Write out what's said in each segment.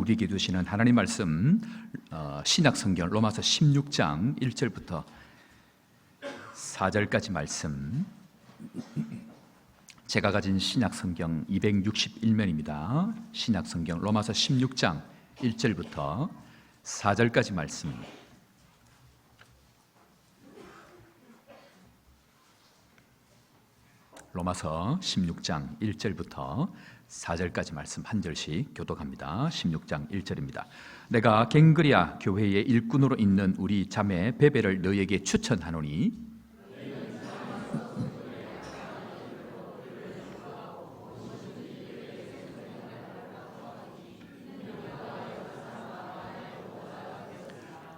우리에게 주시는 하나님 말씀, 신약성경 로마서 16장 1절부터 4절까지 말씀. 제가 가진 신약성경 261면입니다. 신약성경 로마서 16장 1절부터 4절까지 말씀. 로마서 16장 1절부터 4절까지 말씀 한 절씩 교독합니다. 16장 1절입니다. 내가 갱그리아 교회의 일꾼으로 있는 우리 자매 베베를 너희에게 추천하노니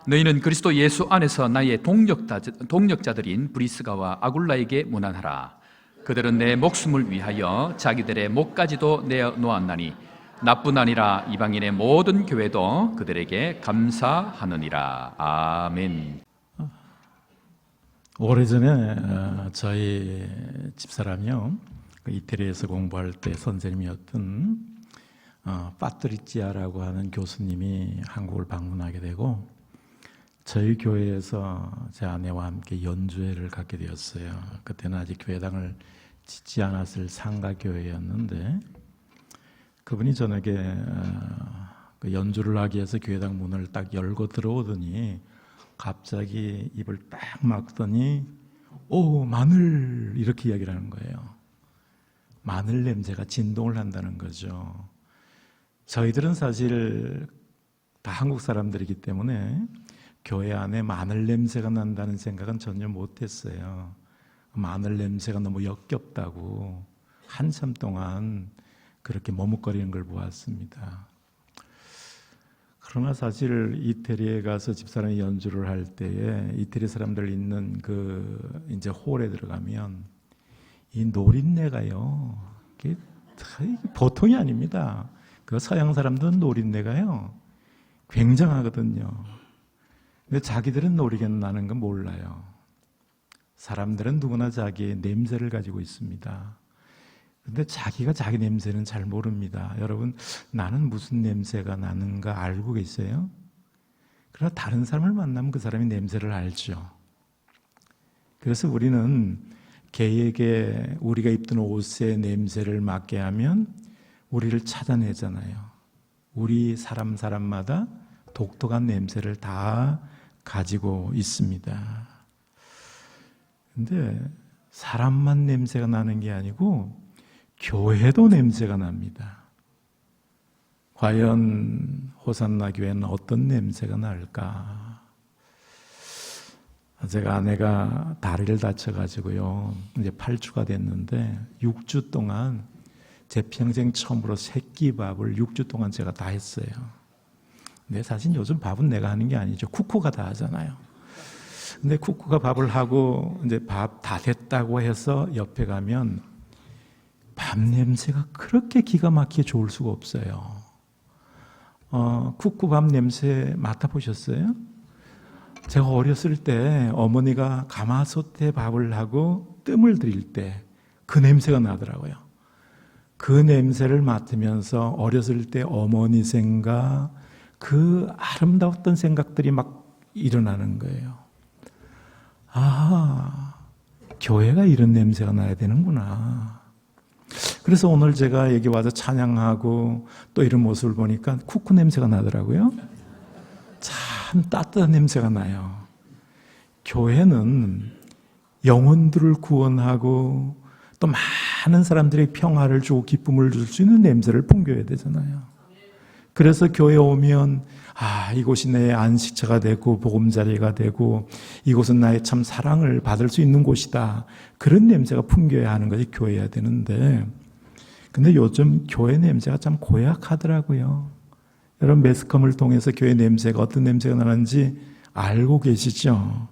너희는 그리스도 예수 안에서 나의 동력자들인 브리스가와 아굴라에게 문안하라. 그들은 내 목숨을 위하여 자기들의 목까지도 내어놓았나니 나뿐 아니라 이방인의 모든 교회도 그들에게 감사하느니라. 아멘. 오래전에 저희 집사람이요, 이태리에서 공부할 때 선생님이었던 파트리치아라고 하는 교수님이 한국을 방문하게 되고 저희 교회에서 제 아내와 함께 연주회를 갖게 되었어요. 그때는 아직 교회당을 짓지 않았을 상가교회였는데 그분이 저녁에 연주를 하기 위해서 교회당 문을 딱 열고 들어오더니 갑자기 입을 딱 막더니 오 마늘 이렇게 이야기를 하는 거예요. 마늘 냄새가 진동을 한다는 거죠. 저희들은 사실 다 한국 사람들이기 때문에 교회 안에 마늘 냄새가 난다는 생각은 전혀 못했어요. 마늘 냄새가 너무 역겹다고 한참 동안 그렇게 머뭇거리는 걸 보았습니다. 그러나 사실 이태리에 가서 집사람이 연주를 할 때에 이태리 사람들 있는 그 이제 홀에 들어가면 이 노린내가요, 이게 보통이 아닙니다. 그 서양 사람들은 노린내가요 굉장하거든요. 근데 자기들은 노리게 나는 건 몰라요. 사람들은 누구나 자기의 냄새를 가지고 있습니다. 근데 자기가 자기 냄새는 잘 모릅니다. 여러분, 나는 무슨 냄새가 나는가 알고 계세요? 그러나 다른 사람을 만나면 그 사람이 냄새를 알죠. 그래서 우리는 개에게 우리가 입던 옷의 냄새를 맡게 하면 우리를 찾아내잖아요. 우리 사람마다 독특한 냄새를 다 가지고 있습니다. 근데 사람만 냄새가 나는 게 아니고 교회도 냄새가 납니다. 과연 호산나 교회는 어떤 냄새가 날까? 제가 아내가 다리를 다쳐가지고요, 이제 8주가 됐는데 6주 동안 제 평생 처음으로 새끼밥을 6주 동안 제가 다 했어요. 근데 사실 요즘 밥은 내가 하는 게 아니죠. 쿠쿠가 다 하잖아요. 근데 쿠쿠가 밥을 하고 이제 밥 다 됐다고 해서 옆에 가면 밥 냄새가 그렇게 기가 막히게 좋을 수가 없어요. 쿠쿠 밥 냄새 맡아보셨어요? 제가 어렸을 때 어머니가 가마솥에 밥을 하고 뜸을 들일 때 그 냄새가 나더라고요. 그 냄새를 맡으면서 어렸을 때 어머니 생각, 그 아름다웠던 생각들이 막 일어나는 거예요. 아, 교회가 이런 냄새가 나야 되는구나. 그래서 오늘 제가 여기 와서 찬양하고 또 이런 모습을 보니까 쿠쿠 냄새가 나더라고요. 참 따뜻한 냄새가 나요. 교회는 영혼들을 구원하고 또 많은 사람들의 평화를 주고 기쁨을 줄 수 있는 냄새를 풍겨야 되잖아요. 그래서 교회에 오면 이곳이 내 안식처가 되고 보금자리가 되고 이곳은 나의 참 사랑을 받을 수 있는 곳이다. 그런 냄새가 풍겨야 하는 것이 교회여야 되는데 근데 요즘 교회 냄새가 참 고약하더라고요. 여러분 매스컴을 통해서 교회 냄새가 어떤 냄새가 나는지 알고 계시죠?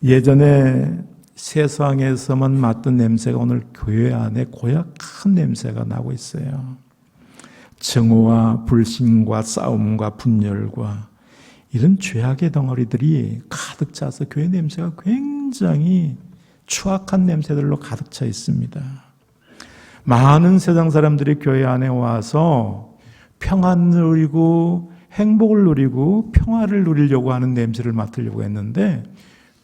예전에 세상에서만 맡던 냄새가 오늘 교회 안에 고약한 냄새가 나고 있어요. 증오와 불신과 싸움과 분열과 이런 죄악의 덩어리들이 가득 차서 교회 냄새가 굉장히 추악한 냄새들로 가득 차 있습니다. 많은 세상 사람들이 교회 안에 와서 평안을 누리고 행복을 누리고 평화를 누리려고 하는 냄새를 맡으려고 했는데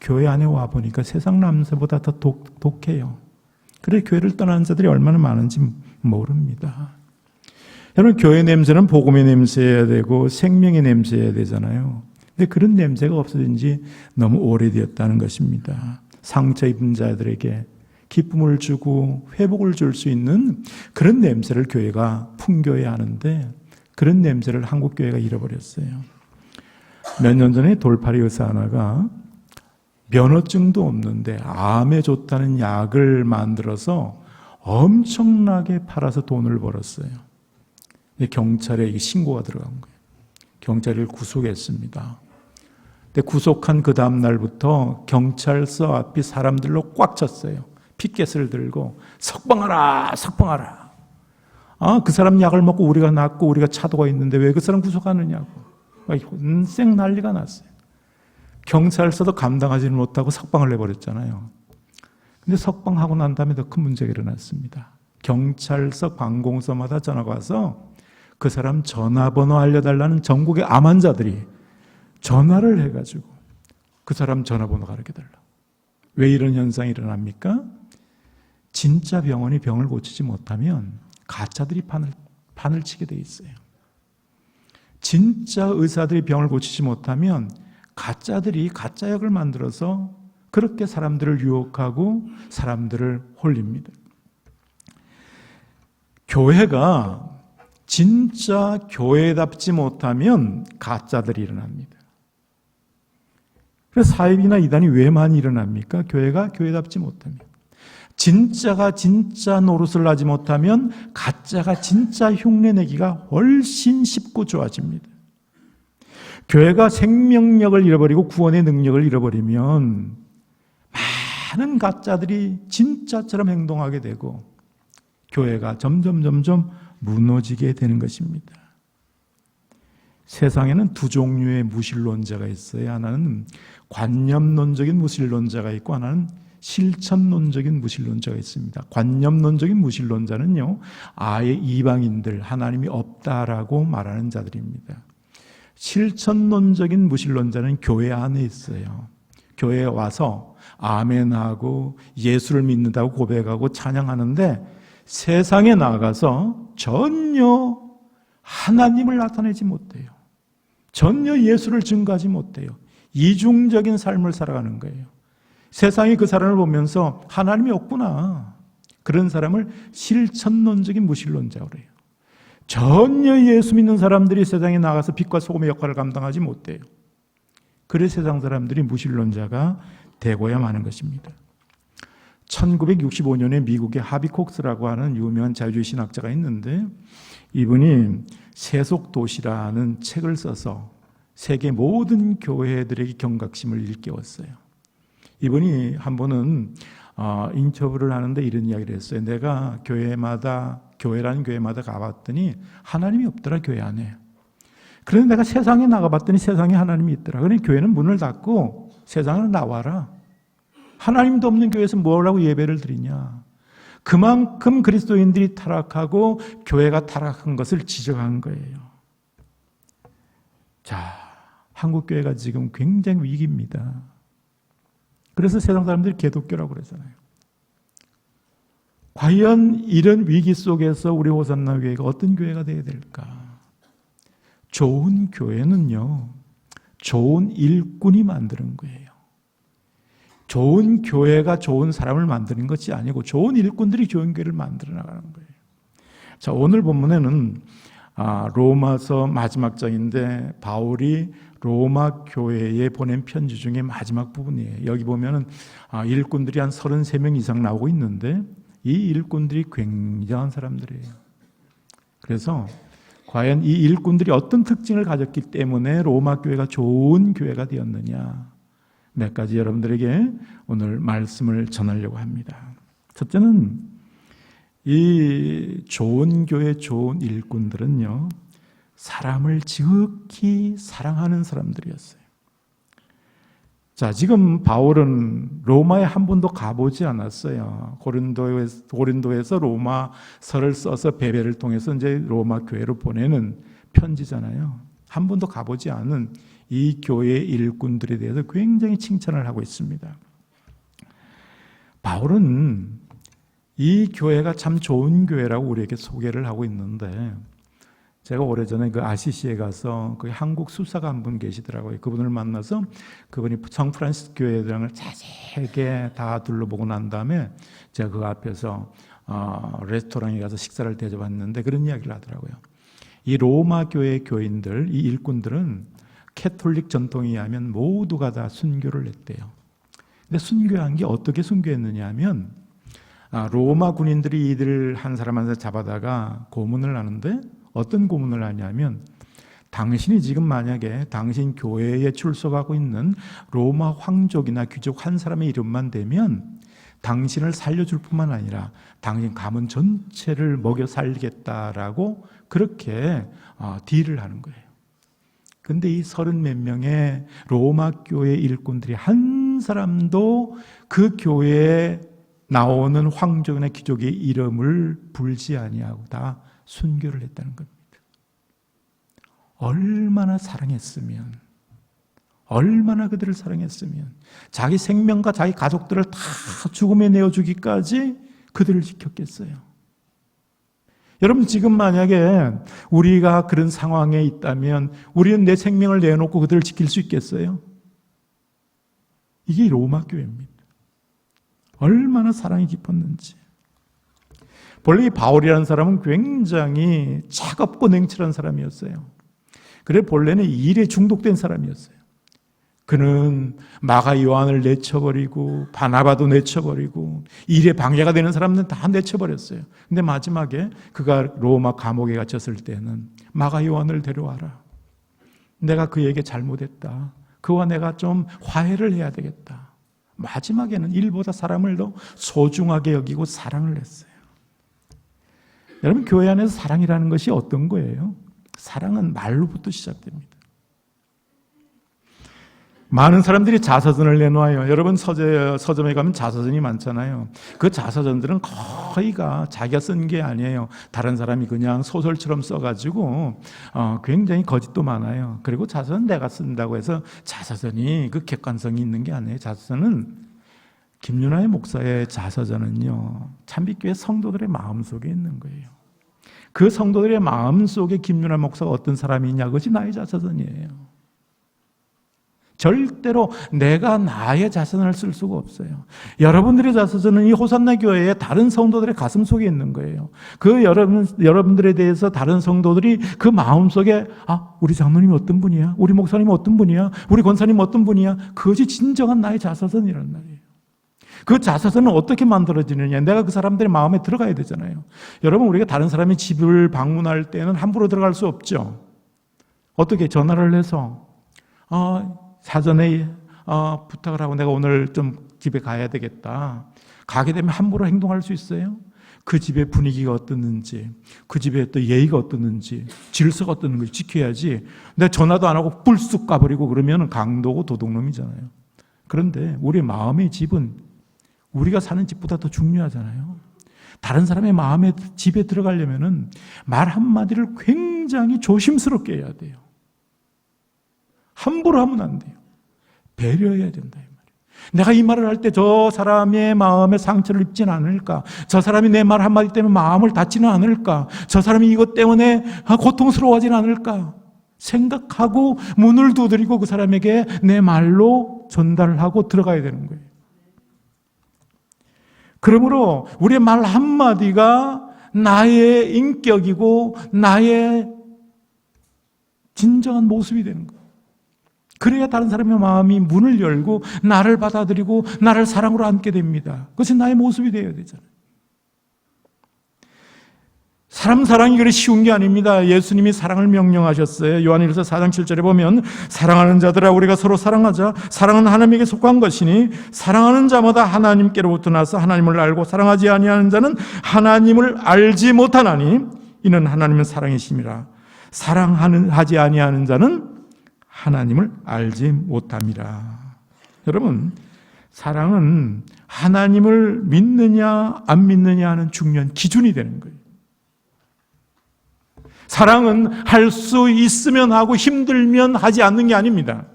교회 안에 와보니까 세상 냄새보다 더 독해요. 그래 교회를 떠나는 자들이 얼마나 많은지 모릅니다. 여러분 교회 냄새는 복음의 냄새여야 되고 생명의 냄새여야 되잖아요. 근데 그런 냄새가 없어진 지 너무 오래되었다는 것입니다. 상처 입은 자들에게 기쁨을 주고 회복을 줄 수 있는 그런 냄새를 교회가 풍겨야 하는데 그런 냄새를 한국 교회가 잃어버렸어요. 몇 년 전에 돌팔이 의사 하나가 면허증도 없는데 암에 좋다는 약을 만들어서 엄청나게 팔아서 돈을 벌었어요. 경찰에 신고가 들어간 거예요. 경찰을 구속했습니다. 근데 구속한 그 다음 날부터 경찰서 앞이 사람들로 꽉 찼어요. 피켓을 들고 석방하라, 석방하라. 그 사람 약을 먹고 우리가 낫고 우리가 차도가 있는데 왜 그 사람 구속하느냐고. 쌩 난리가 났어요. 경찰서도 감당하지 못하고 석방을 내버렸잖아요. 근데 석방하고 난 다음에 더 큰 문제가 일어났습니다. 경찰서 관공서마다 전화가 와서 그 사람 전화번호 알려달라는 전국의 암 환자들이 전화를 해가지고 그 사람 전화번호가 알려달라. 왜 이런 현상이 일어납니까? 진짜 병원이 병을 고치지 못하면 가짜들이 판을 치게 돼 있어요. 진짜 의사들이 병을 고치지 못하면 가짜들이 가짜약을 만들어서 그렇게 사람들을 유혹하고 사람들을 홀립니다. 교회가 진짜 교회답지 못하면 가짜들이 일어납니다. 그래서 사입이나 이단이 왜 많이 일어납니까? 교회가 교회답지 못하면. 진짜가 진짜 노릇을 하지 못하면 가짜가 진짜 흉내내기가 훨씬 쉽고 좋아집니다. 교회가 생명력을 잃어버리고 구원의 능력을 잃어버리면 많은 가짜들이 진짜처럼 행동하게 되고 교회가 점점 무너지게 되는 것입니다. 세상에는 두 종류의 무신론자가 있어요. 하나는 관념론적인 무신론자가 있고 하나는 실천론적인 무신론자가 있습니다. 관념론적인 무신론자는요, 아예 이방인들, 하나님이 없다라고 말하는 자들입니다. 실천론적인 무신론자는 교회 안에 있어요. 교회에 와서 아멘하고 예수를 믿는다고 고백하고 찬양하는데 세상에 나가서 전혀 하나님을 나타내지 못해요. 전혀 예수를 증거하지 못해요. 이중적인 삶을 살아가는 거예요. 세상이 그 사람을 보면서 하나님이 없구나. 그런 사람을 실천론적인 무신론자라고 해요. 전혀 예수 믿는 사람들이 세상에 나가서 빛과 소금의 역할을 감당하지 못해요. 그래서 세상 사람들이 무신론자가 되고야 마는 것입니다. 1965년에 미국의 하비 콕스라고 하는 유명한 자유주의 신학자가 있는데 이분이 세속도시라는 책을 써서 세계 모든 교회들에게 경각심을 일깨웠어요. 이분이 한 번은 인터뷰를 하는데 이런 이야기를 했어요. 내가 교회라는 교회마다 가봤더니 하나님이 없더라, 교회 안에. 그런데 내가 세상에 나가봤더니 세상에 하나님이 있더라. 그러니 교회는 문을 닫고 세상으로 나와라. 하나님도 없는 교회에서 뭐라고 예배를 드리냐. 그만큼 그리스도인들이 타락하고 교회가 타락한 것을 지적한 거예요. 자, 한국 교회가 지금 굉장히 위기입니다. 그래서 세상 사람들이 개독교라고 그러잖아요. 과연 이런 위기 속에서 우리 호산나 교회가 어떤 교회가 되어야 될까? 좋은 교회는요, 좋은 일꾼이 만드는 거예요. 좋은 교회가 좋은 사람을 만드는 것이 아니고 좋은 일꾼들이 좋은 교회를 만들어 나가는 거예요. 자, 오늘 본문에는 로마서 마지막 장인데 바울이 로마 교회에 보낸 편지 중에 마지막 부분이에요. 여기 보면은 일꾼들이 한 33명 이상 나오고 있는데 이 일꾼들이 굉장한 사람들이에요. 그래서 과연 이 일꾼들이 어떤 특징을 가졌기 때문에 로마 교회가 좋은 교회가 되었느냐, 몇 가지 여러분들에게 오늘 말씀을 전하려고 합니다. 첫째는 이 좋은 교회 좋은 일꾼들은요, 사람을 지극히 사랑하는 사람들이었어요. 자, 지금 바울은 로마에 한 번도 가보지 않았어요. 고린도에서 로마서를 써서 베베를 통해서 이제 로마 교회로 보내는 편지잖아요. 한 번도 가보지 않은 이 교회의 일꾼들에 대해서 굉장히 칭찬을 하고 있습니다. 바울은 이 교회가 참 좋은 교회라고 우리에게 소개를 하고 있는데, 제가 오래전에 그 아시시에 가서 그 한국 수사가 한 분 계시더라고요. 그분을 만나서 그분이 성프란시스 교회장을 자세하게 다 둘러보고 난 다음에 제가 그 앞에서 레스토랑에 가서 식사를 대접했는데 그런 이야기를 하더라고요. 이 로마 교회 교인들, 이 일꾼들은 캐톨릭 전통에 의하면 모두가 다 순교를 했대요. 근데 순교한 게 어떻게 순교했느냐 하면, 로마 군인들이 이들 한 사람 한 사람 잡아다가 고문을 하는데, 어떤 고문을 하냐면, 당신이 지금 만약에 당신 교회에 출석하고 있는 로마 황족이나 귀족 한 사람의 이름만 대면 당신을 살려줄 뿐만 아니라 당신 가문 전체를 먹여 살리겠다라고 그렇게 딜을 하는 거예요. 근데 이 30몇 명의 로마 교회 일꾼들이 한 사람도 그 교회에 나오는 황족이나 귀족의 이름을 불지 아니하고 다 순교를 했다는 겁니다. 얼마나 사랑했으면, 얼마나 그들을 사랑했으면 자기 생명과 자기 가족들을 다 죽음에 내어주기까지 그들을 지켰겠어요. 여러분, 지금 만약에 우리가 그런 상황에 있다면 우리는 내 생명을 내놓고 그들을 지킬 수 있겠어요? 이게 로마 교회입니다. 얼마나 사랑이 깊었는지. 본래 이 바울이라는 사람은 굉장히 차갑고 냉철한 사람이었어요. 그래 본래는 일에 중독된 사람이었어요. 그는 마가 요한을 내쳐버리고 바나바도 내쳐버리고 일에 방해가 되는 사람들은 다 내쳐버렸어요. 근데 마지막에 그가 로마 감옥에 갇혔을 때는 마가 요한을 데려와라. 내가 그에게 잘못했다. 그와 내가 좀 화해를 해야 되겠다. 마지막에는 일보다 사람을 더 소중하게 여기고 사랑을 했어요. 여러분, 교회 안에서 사랑이라는 것이 어떤 거예요? 사랑은 말로부터 시작됩니다. 많은 사람들이 자서전을 내놓아요. 여러분, 서점에 가면 자서전이 많잖아요. 그 자서전들은 거의가 자기가 쓴 게 아니에요. 다른 사람이 그냥 소설처럼 써가지고 굉장히 거짓도 많아요. 그리고 자서전 내가 쓴다고 해서 자서전이 그 객관성이 있는 게 아니에요. 자서전은, 김윤아의 목사의 자서전은요, 참빛교회 성도들의 마음속에 있는 거예요. 그 성도들의 마음속에 김윤아 목사가 어떤 사람이냐, 그것이 나의 자서전이에요. 절대로 내가 나의 자서전을 쓸 수가 없어요. 여러분들의 자서전은 이 호산나 교회의 다른 성도들의 가슴 속에 있는 거예요. 그 여러분들에 대해서 다른 성도들이 그 마음속에, 우리 장로님이 어떤 분이야? 우리 목사님이 어떤 분이야? 우리 권사님이 어떤 분이야? 그것이 진정한 나의 자서전이란 말이에요. 그 자서전은 어떻게 만들어지느냐? 내가 그 사람들의 마음에 들어가야 되잖아요. 여러분, 우리가 다른 사람의 집을 방문할 때는 함부로 들어갈 수 없죠. 어떻게 전화를 해서 사전에 부탁을 하고 내가 오늘 좀 집에 가야 되겠다. 가게 되면 함부로 행동할 수 있어요? 그 집의 분위기가 어떻는지, 그 집의 또 예의가 어떻는지, 질서가 어떻는지 지켜야지. 내가 전화도 안 하고 뿔쑥 가버리고 그러면 강도고 도둑놈이잖아요. 그런데 우리 마음의 집은 우리가 사는 집보다 더 중요하잖아요. 다른 사람의 마음의 집에 들어가려면 말 한마디를 굉장히 조심스럽게 해야 돼요. 함부로 하면 안 돼요. 배려해야 된다, 이 말이에요. 내가 이 말을 할 때 저 사람의 마음에 상처를 입지는 않을까? 저 사람이 내 말 한마디 때문에 마음을 다치는 않을까? 저 사람이 이것 때문에 고통스러워하지는 않을까? 생각하고 문을 두드리고 그 사람에게 내 말로 전달을 하고 들어가야 되는 거예요. 그러므로 우리의 말 한마디가 나의 인격이고 나의 진정한 모습이 되는 거예요. 그래야 다른 사람의 마음이 문을 열고 나를 받아들이고 나를 사랑으로 안게 됩니다. 그것이 나의 모습이 되어야 되잖아요. 사람 사랑이 그리 쉬운 게 아닙니다. 예수님이 사랑을 명령하셨어요. 요한일서 4장 7절에 보면 사랑하는 자들아 우리가 서로 사랑하자. 사랑은 하나님에게 속한 것이니 사랑하는 자마다 하나님께로부터 나서 하나님을 알고 사랑하지 아니하는 자는 하나님을 알지 못하나니 이는 하나님은 사랑이심이라. 사랑하지 아니하는 자는 하나님을 알지 못함이라. 여러분, 사랑은 하나님을 믿느냐 안 믿느냐 하는 중요한 기준이 되는 거예요. 사랑은 할 수 있으면 하고 힘들면 하지 않는 게 아닙니다.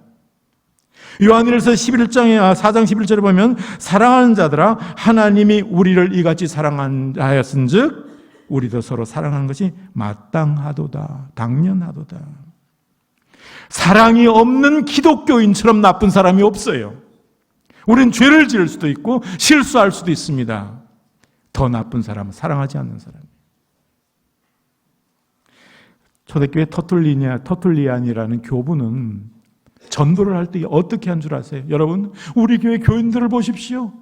요한일서 4장 11절에 보면 사랑하는 자들아 하나님이 우리를 이같이 사랑하였은즉 우리도 서로 사랑하는 것이 마땅하도다, 당연하도다. 사랑이 없는 기독교인처럼 나쁜 사람이 없어요. 우리는 죄를 지을 수도 있고 실수할 수도 있습니다. 더 나쁜 사람은 사랑하지 않는 사람이에요. 초대교회 터툴리안이라는 교부는 전도를 할 때 어떻게 한 줄 아세요? 여러분, 우리 교회 교인들을 보십시오.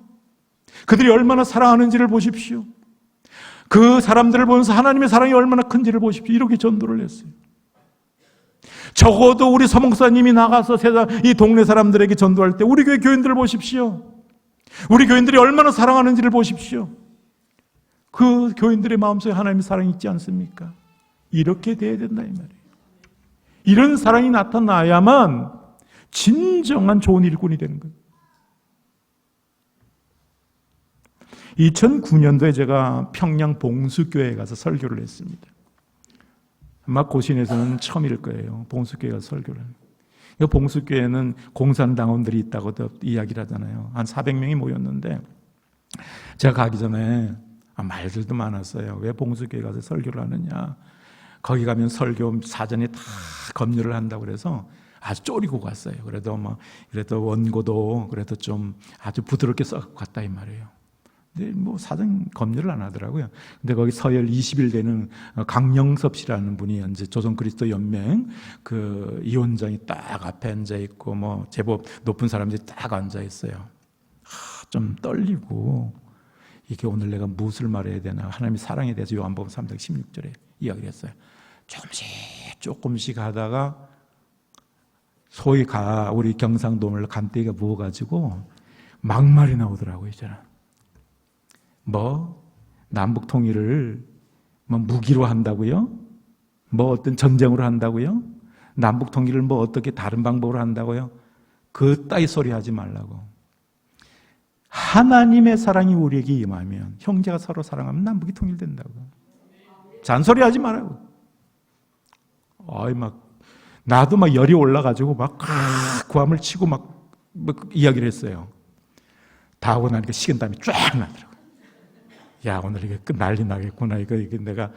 그들이 얼마나 사랑하는지를 보십시오. 그 사람들을 보면서 하나님의 사랑이 얼마나 큰지를 보십시오. 이렇게 전도를 했어요. 적어도 우리 서목사님이 나가서 이 동네 사람들에게 전도할 때 우리 교회 교인들을 보십시오. 우리 교인들이 얼마나 사랑하는지를 보십시오. 그 교인들의 마음속에 하나님의 사랑이 있지 않습니까? 이렇게 돼야 된다 이 말이에요. 이런 사랑이 나타나야만 진정한 좋은 일꾼이 되는 거예요. 2009년도에 제가 평양 봉수교회에 가서 설교를 했습니다. 아마 고신에서는 처음일 거예요. 봉수교회 가서 설교를. 봉수교회는 공산당원들이 있다고 이야기를 하잖아요. 한 400명이 모였는데 제가 가기 전에 말들도 많았어요. 왜 봉수교회 가서 설교를 하느냐. 거기 가면 설교 사전에 다 검열을 한다고 그래서 아주 쪼리고 갔어요. 그래도 원고도 그래도 좀 아주 부드럽게 써갖고 갔다 이 말이에요. 근데 사전 검열을 안 하더라고요. 근데 거기 서열 20일 되는 강영섭 씨라는 분이 이제 조선 그리스도 연맹 그 위원장이 딱 앞에 앉아 있고 제법 높은 사람들이 딱 앉아 있어요. 좀 떨리고 이게 오늘 내가 무엇을 말해야 되나 하나님의 사랑에 대해서 요한복음 3장 16절에 이야기를 했어요. 조금씩 하다가 소위 우리 경상도를 간대기가 부어가지고 막말이 나오더라고요. 저는 남북 통일을 무기로 한다고요? 어떤 전쟁으로 한다고요? 남북 통일을 어떻게 다른 방법으로 한다고요? 그 따위 소리 하지 말라고. 하나님의 사랑이 우리에게 임하면 형제가 서로 사랑하면 남북이 통일된다고. 잔소리 하지 말라고. 나도 열이 올라가지고 구함을 치고 이야기를 했어요. 다 하고 나니까 식은땀이 쫙 나더라고요. 야, 오늘 이게 난리 나겠구나. 이게 내가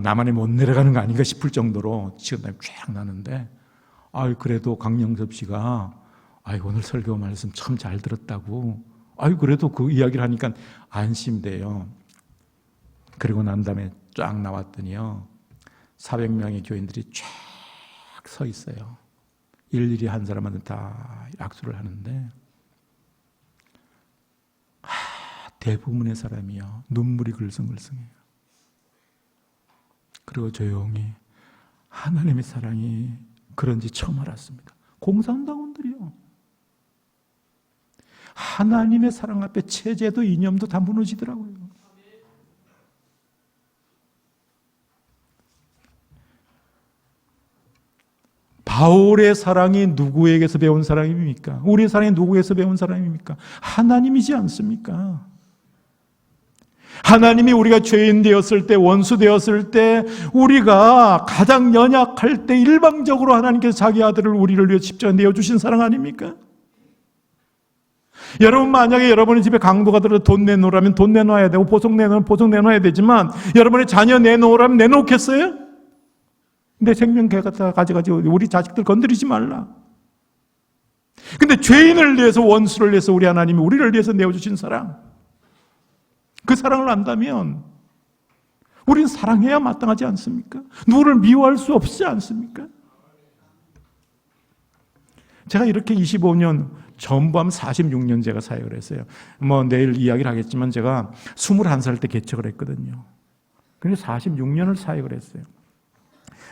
나만이 못 내려가는 거 아닌가 싶을 정도로 식은땀이 쫙 나는데, 그래도 강영섭 씨가 오늘 설교 말씀 참 잘 들었다고. 그래도 그 이야기를 하니까 안심돼요. 그리고 난 다음에 쫙 나왔더니요. 400명의 교인들이 쫙 서 있어요. 일일이 한 사람한테 다 악수를 하는데 대부분의 사람이요. 눈물이 글썽글썽해요. 그리고 조용히 하나님의 사랑이 그런지 처음 알았습니다. 공산당원들이요. 하나님의 사랑 앞에 체제도 이념도 다 무너지더라고요. 바울의 사랑이 누구에게서 배운 사랑입니까? 우리의 사랑이 누구에게서 배운 사랑입니까? 하나님이지 않습니까? 하나님이 우리가 죄인 되었을 때, 원수 되었을 때, 우리가 가장 연약할 때 일방적으로 하나님께서 자기 아들을 우리를 위해 십자가에 내어주신 사랑 아닙니까? 여러분, 만약에 여러분의 집에 강도가 들어서 돈 내놓으라면 돈 내놔야 되고, 보석 내놓으면 보석 내놔야 되지만, 여러분의 자녀 내놓으라면 내놓겠어요? 내 생명 갖다 가져가지고 우리 자식들 건드리지 말라. 근데 죄인을 위해서, 원수를 위해서 우리 하나님이 우리를 위해서 내어주신 사랑, 그 사랑을 안다면 우리는 사랑해야 마땅하지 않습니까? 누구를 미워할 수 없지 않습니까? 제가 이렇게 25년, 전부하면 46년 제가 사역을 했어요. 내일 이야기를 하겠지만 제가 21살 때 개척을 했거든요. 근데 46년을 사역을 했어요.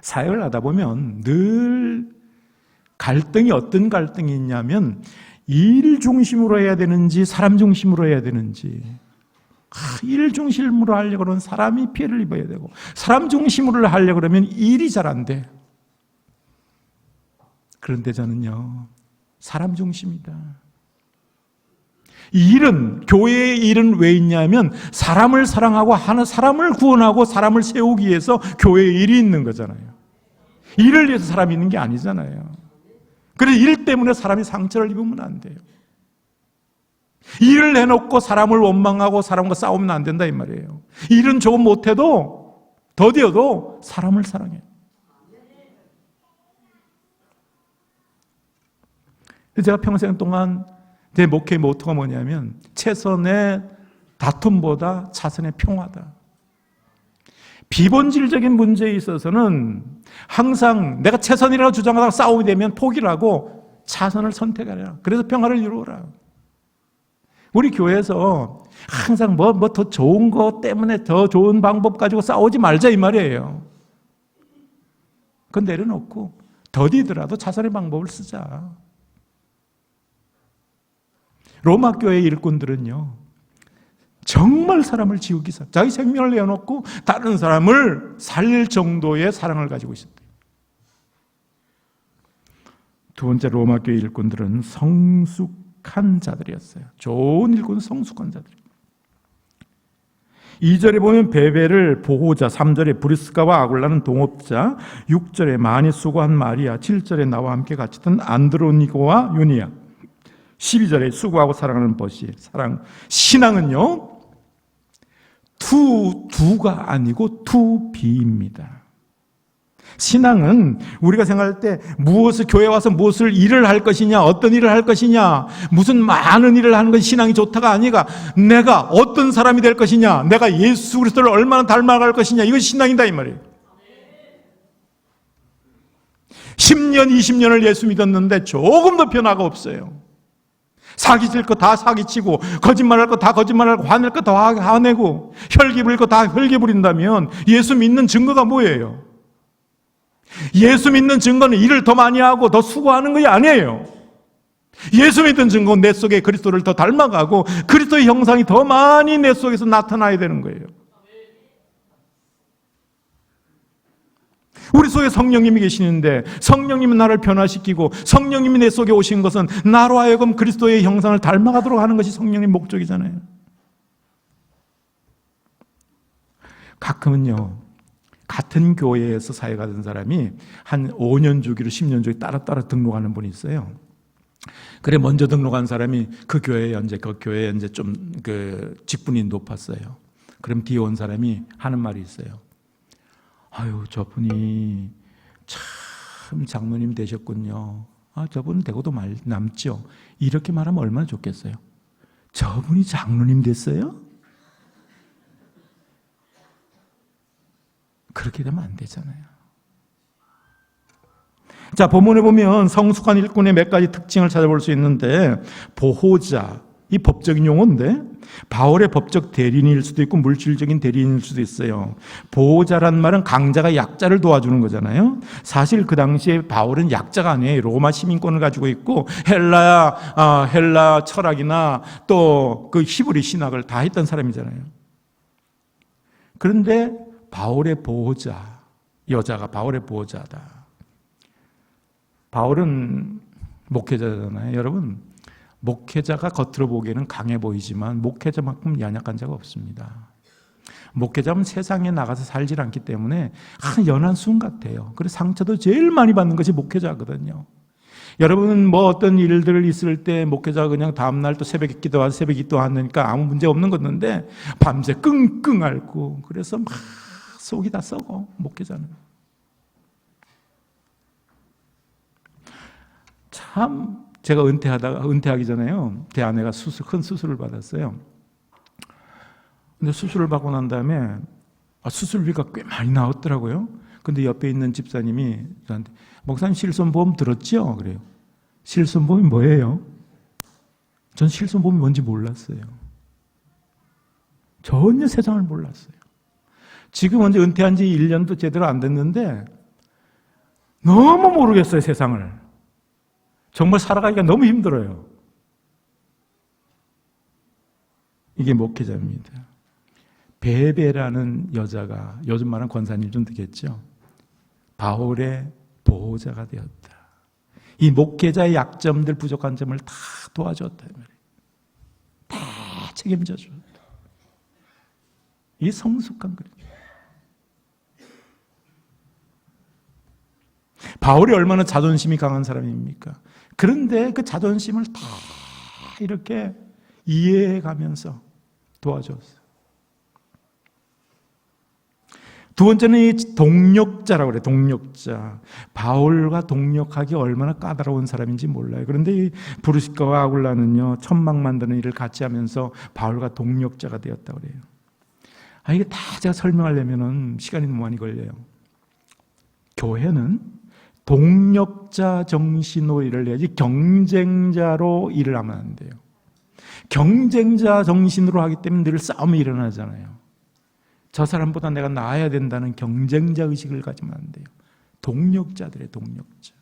사역을 하다 보면 늘 갈등이 어떤 갈등이 있냐면 일 중심으로 해야 되는지 사람 중심으로 해야 되는지, 일 중심으로 하려고 그러면 사람이 피해를 입어야 되고, 사람 중심으로 하려고 그러면 일이 잘 안 돼. 그런데 저는요, 사람 중심이다. 이 일은, 교회의 일은 왜 있냐면 사람을 사랑하고 사람을 구원하고 사람을 세우기 위해서 교회의 일이 있는 거잖아요. 일을 위해서 사람이 있는 게 아니잖아요. 그래서 일 때문에 사람이 상처를 입으면 안 돼요. 일을 해놓고 사람을 원망하고 사람과 싸우면 안 된다 이 말이에요. 일은 조금 못해도 더디어도 사람을 사랑해요. 제가 평생 동안 제 목회의 모토가 뭐냐면 최선의 다툼보다 차선의 평화다. 비본질적인 문제에 있어서는 항상 내가 최선이라고 주장하다가 싸움이 되면 포기를 하고 차선을 선택하라. 그래서 평화를 이루어라. 우리 교회에서 항상 뭐 더 좋은 것 때문에 더 좋은 방법 가지고 싸우지 말자 이 말이에요. 그건 내려놓고 더디더라도 차선의 방법을 쓰자. 로마 교회의 일꾼들은요, 정말 사람을 지우기 위해서 자기 생명을 내어놓고 다른 사람을 살릴 정도의 사랑을 가지고 있었대요. 두 번째, 로마 교회 일꾼들은 성숙한 자들이었어요. 좋은 일꾼은 성숙한 자들이에요. 2절에 보면 베베를 보호자, 3절에 브리스가와 아굴라는 동업자, 6절에 많이 수고한 마리아, 7절에 나와 함께 같이 있던 안드로니고와 유니아, 12절에 수고하고 사랑하는 벗이 사랑. 신앙은요, 두가 아니고 투비입니다. 신앙은 우리가 생각할 때 교회 와서 무엇을 일을 할 것이냐, 어떤 일을 할 것이냐, 무슨 많은 일을 하는 것이 신앙이 좋다가 아니라 내가 어떤 사람이 될 것이냐, 내가 예수 그리스도를 얼마나 닮아갈 것이냐, 이것이 신앙이다 이 말이에요. 10년, 20년을 예수 믿었는데 조금 더 변화가 없어요. 사기칠 거 다 사기치고, 거짓말할 거 다 거짓말하고, 화낼 거 다 화내고, 혈기 부릴 거 다 혈기 부린다면 예수 믿는 증거가 뭐예요? 예수 믿는 증거는 일을 더 많이 하고 더 수고하는 것이 아니에요. 예수 믿는 증거는 내 속에 그리스도를 더 닮아가고 그리스도의 형상이 더 많이 내 속에서 나타나야 되는 거예요. 우리 속에 성령님이 계시는데 성령님은 나를 변화시키고 성령님이 내 속에 오신 것은 나로 하여금 그리스도의 형상을 닮아가도록 하는 것이 성령의 목적이잖아요. 가끔은요, 같은 교회에서 사역하던 사람이 한 5년 주기로 10년 주기 따라 등록하는 분이 있어요. 그래 먼저 등록한 사람이 그 교회에 이제 좀 직분이 높았어요. 그럼 뒤에 온 사람이 하는 말이 있어요. 아유, 저분이 참 장로님 되셨군요. 아, 저분은 되고도 남죠. 이렇게 말하면 얼마나 좋겠어요. 저분이 장로님 됐어요? 그렇게 되면 안 되잖아요. 자, 본문에 보면 성숙한 일꾼의 몇 가지 특징을 찾아볼 수 있는데, 보호자, 이 법적인 용어인데 바울의 법적 대리인일 수도 있고 물질적인 대리인일 수도 있어요. 보호자란 말은 강자가 약자를 도와주는 거잖아요. 사실 그 당시에 바울은 약자가 아니에요. 로마 시민권을 가지고 있고 헬라 철학이나 또 그 히브리 신학을 다 했던 사람이잖아요. 그런데 바울의 보호자, 여자가 바울의 보호자다. 바울은 목회자잖아요. 여러분, 목회자가 겉으로 보기에는 강해 보이지만 목회자만큼 연약한 자가 없습니다. 목회자는 세상에 나가서 살질 않기 때문에 연한 순 같아요. 그래서 상처도 제일 많이 받는 것이 목회자거든요. 여러분은 뭐 어떤 일들 있을 때 목회자가 그냥 다음날 또 새벽에 기도하고 새벽 기도하니까 아무 문제 없는 건데 밤새 끙끙 앓고 그래서 막 속이 다 썩어, 목회자는. 참 제가 은퇴하기 전에요, 제 아내가 큰 수술을 받았어요. 근데 수술을 받고 난 다음에 수술비가 꽤 많이 나왔더라고요. 근데 옆에 있는 집사님이 저한테, 목사님 실손보험 들었죠? 그래요. 실손보험이 뭐예요? 전 실손보험이 뭔지 몰랐어요. 전혀 세상을 몰랐어요. 지금 언제 은퇴한 지 1년도 제대로 안 됐는데 너무 모르겠어요, 세상을. 정말 살아가기가 너무 힘들어요. 이게 목회자입니다. 베베라는 여자가, 요즘 말하는 권사님 좀 되겠죠, 바울의 보호자가 되었다. 이 목회자의 약점들, 부족한 점을 다 도와줬다. 책임져 줘. 이 성숙한 그림. 바울이 얼마나 자존심이 강한 사람입니까? 그런데 그 자존심을 다 이렇게 이해해 가면서 도와줬어요. 두 번째는 이 동력자라고 그래요. 동력자. 바울과 동력하기 얼마나 까다로운 사람인지 몰라요. 그런데 이 브리스가와 아굴라는요, 천막 만드는 일을 같이 하면서 바울과 동력자가 되었다고 그래요. 이게 다 제가 설명하려면 시간이 너무 많이 걸려요. 교회는 동력자 정신으로 일을 해야지 경쟁자로 일을 하면 안 돼요. 경쟁자 정신으로 하기 때문에 늘 싸움이 일어나잖아요. 저 사람보다 내가 나아야 된다는 경쟁자 의식을 가지면 안 돼요. 동력자들의 동력자.